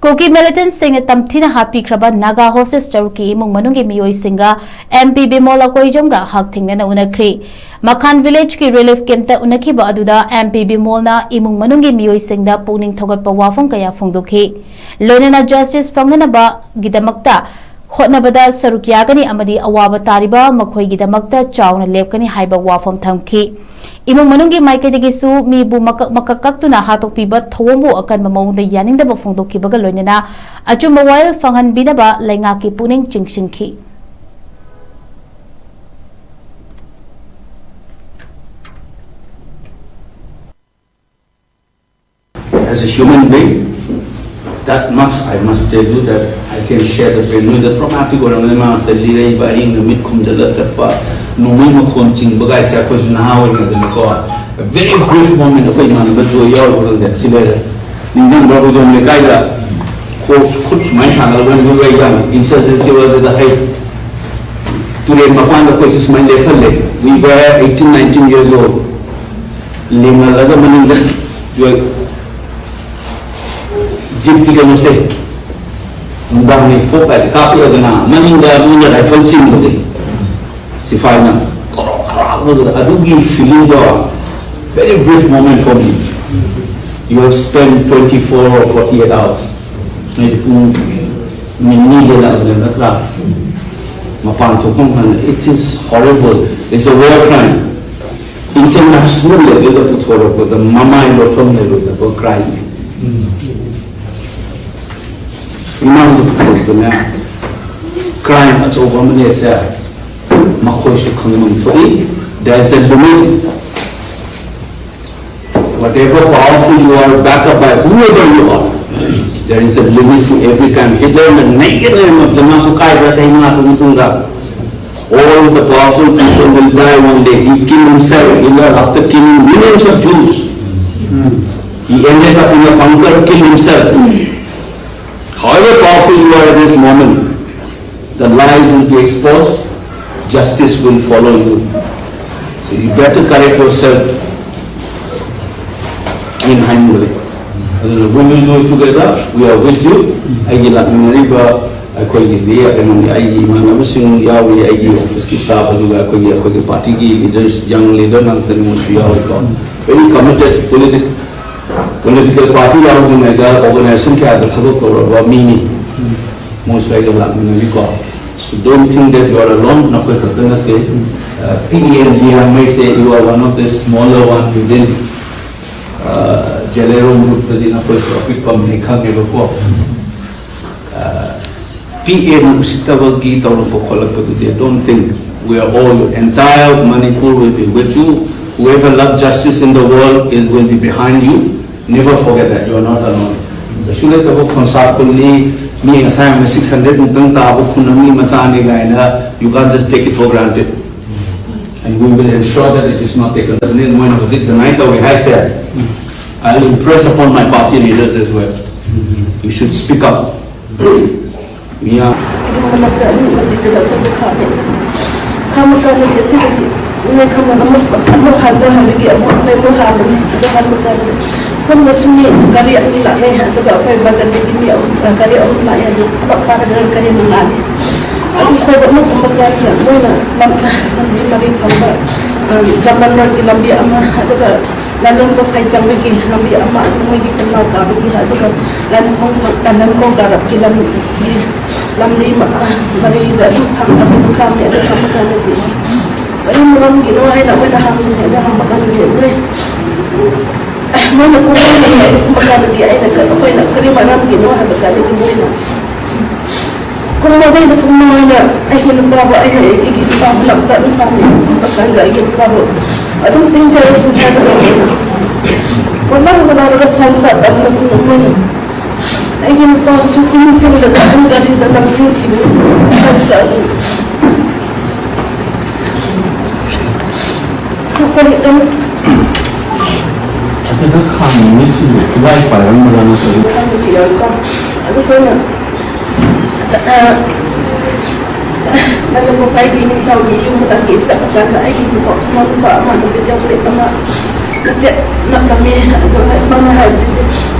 Kuki Militants Singna Tamthina Hatpikhraba Naga Hotages Emung Manunggi Meeoi Singga MP Bimol AKOIJAM ga HAKTHENGNANA UNAKHRE Makhan village ki relief camp ta unakiba aduda MP Bimol na Emung Manunggi Meeoi Singda puning thogatpa wafam kaya phongdokhi loinana justice fangnaba gidamakta hotnabada saruk yagani amadi awaba tariba makhoi gidamakta chawna lepkani haiba wafam thamki Emung Manunggi Meeoi su mi bu makakaktuna hatokpiba thawombu akan mamawngda yaningdaba phongdokhibaga loinana achumba wail fanghan binaba laingaki puning chingsingkhi As a human being, that much I must tell you that I can share the pain with the traumatic or a very brief moment of insurgency was at the height. Today, we were 18, 19 years old. Jipti ka nuse, mudang ni fokai kapi agana, maninga munya rifle ching nuse, si final. Adugi feeling do very brief moment for me. You have spent 24 or 48 hours. It is horrible. It's a war crime. International level put forward the mama in the family were crying. Crime at over there is a limit. Whatever powerful you are, backed up by whoever you are, there is a limit to every crime. Hitler, the naked name of the Masukai, all the powerful people will die one day. He killed himself after killing millions of Jews. He ended up in a bunker, killed himself. However powerful you are at this moment, the lies will be exposed, justice will follow you. So you better correct yourself in hindsight. We will do it together, we are with you. I give that memoriba, I call it the Emung Manunggi Meeoi office staff, I call the party leaders, young leader, very committed political party organization most likely so don't think that you are alone. PEND may say you are one of the smaller ones within Jalero group don't think we are all, entire Manipur will be with you. Whoever loves justice in the world will be behind you. Never forget that you are not alone. The Shulet of Konsakuli, me as I am 600 you can't just take it for granted. And we will ensure that it is not taken. The night that we have said, I will impress upon my party leaders as well. We should speak up. We are. Let's